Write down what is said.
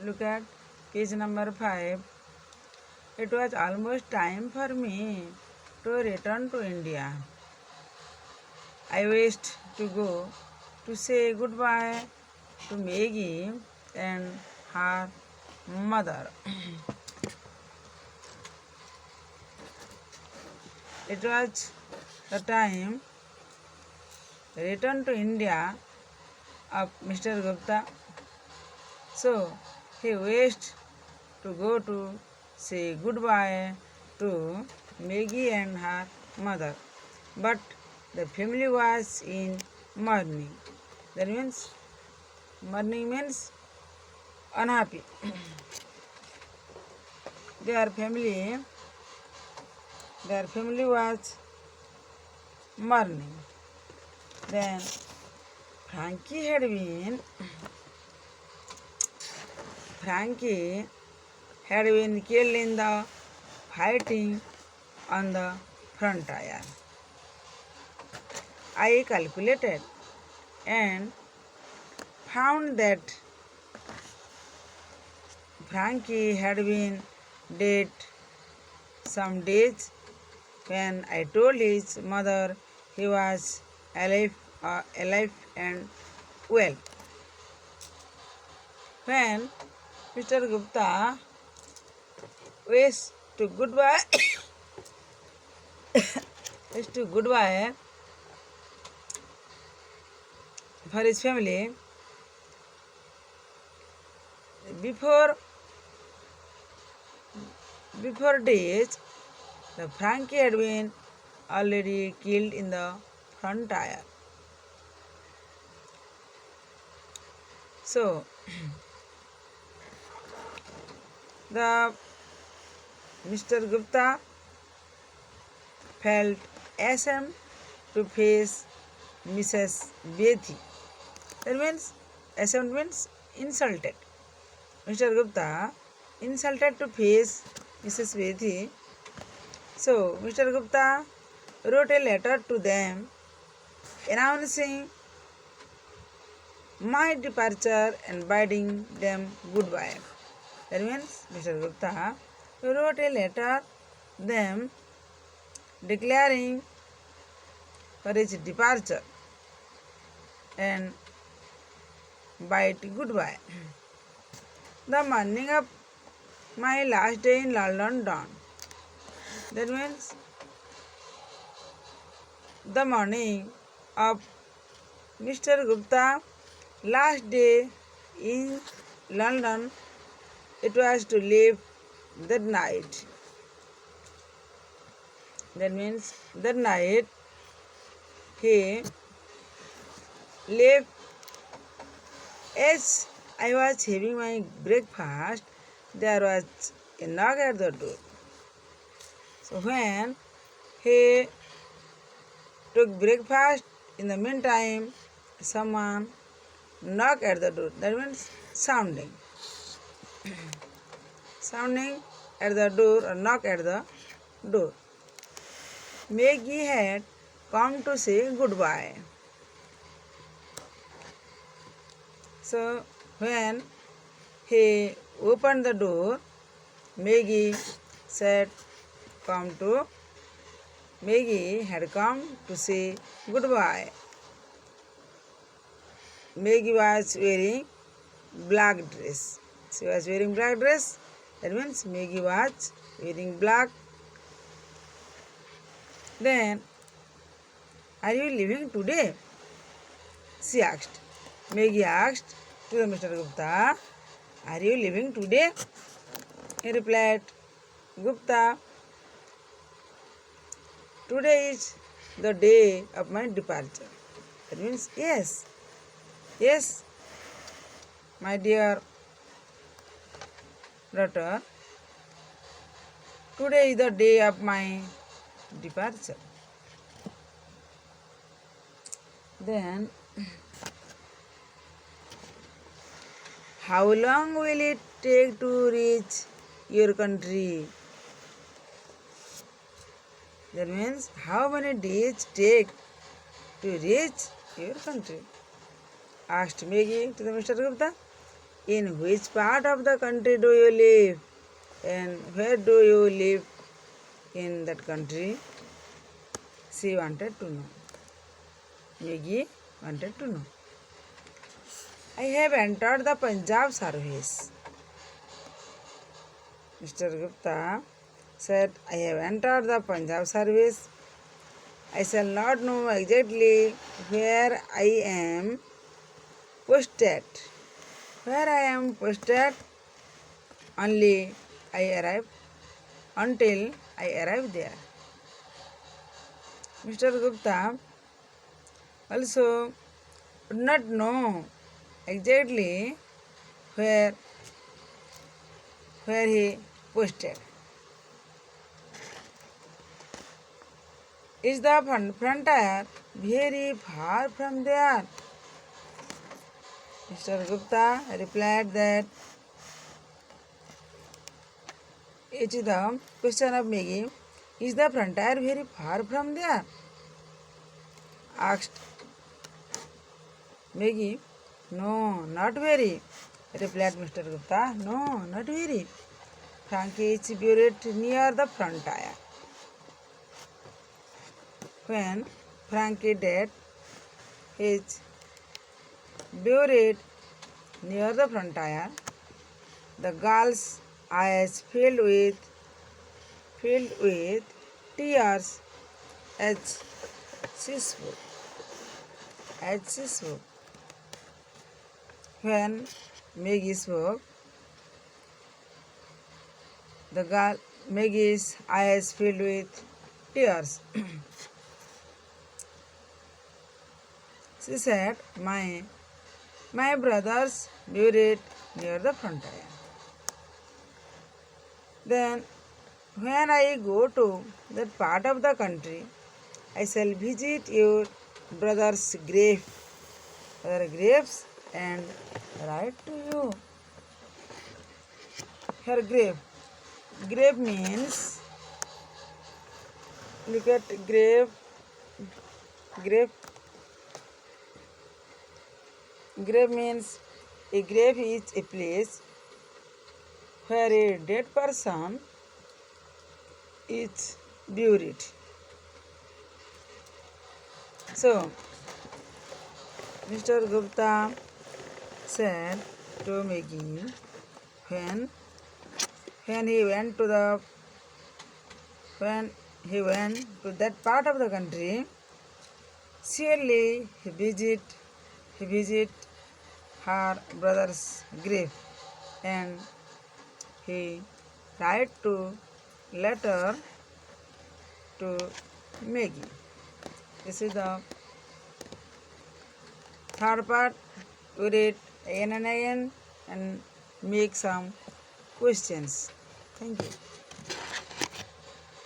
look at page number 5. It was almost time for me to return to India. I wished to go to say goodbye to Maggie and her mother. It was the time return to India of Mr. Gupta. So he wished to go to say goodbye to Maggie and her mother. But the family was in mourning. That means mourning means unhappy. Their family was mourning. Then Frankie had been killed in the fighting on the frontier. I calculated and found that Frankie had been dead some days when I told his mother he was alive and well. When Mr. Gupta wished to goodbye for his family, before days, the Frankie had been already killed in the frontier. So, the Mr. Gupta felt ashamed to face Mrs. Bethi. That means, ashamed means insulted. Mr. Gupta insulted to face Mrs. Bethi. So, Mr. Gupta wrote a letter to them announcing my departure and bidding them goodbye. That means Mr. Gupta wrote a letter to them declaring for his departure and bid goodbye. The morning of my last day in London dawned. That means the morning of Mr. Gupta's last day in London, it was to leave that night. That means that night he left. As I was having my breakfast, there was a knock at the door. So when he took breakfast, in the meantime, someone knocked at the door. That means sounding at the door or knock at the door. Maggie had come to say goodbye. So when he opened the door, Maggie had come to say goodbye. Maggie was wearing black dress. She was wearing black dress. That means Maggie was wearing black. Then, are you leaving today? She asked. Maggie asked to Mr. Gupta, are you leaving today? He replied, Gupta, today is the day of my departure. That means yes, my dear daughter, today is the day of my departure. Then, how long will it take to reach your country? That means how many days take to reach your country? Asked Maggie to the Mr. Gupta. In which part of the country do you live? And where do you live in that country? She wanted to know. Maggie wanted to know. I have entered the Punjab service. Mr. Gupta said, I have entered the Punjab service. I shall not know exactly where I am posted. Where I am posted until I arrive there. Mr. Gupta also would not know exactly where he posted. Is the frontier very far from there? Mr. Gupta replied that it is the question of Maggie. Is the frontier very far from there? Asked Maggie. No, not very, replied Mr. Gupta. No, not very. Frankie is buried near the frontier. When Frankie dead, he is buried near the frontier. The girl's eyes filled with tears as she spoke. When Maggie spoke, Maggie's eyes filled with tears. She said, My brothers buried near the frontier. Then, when I go to that part of the country, I shall visit your brother's graves and write to you. Her grave. Grave means, look at grave. Grave means, a grave is a place where a dead person is buried. So, Mr. Gupta said to Maggie, when he went to that part of the country, surely he visit her brother's grave, and he write to letter to Maggie. This is the third part. We read again and again and make some questions. Thank you.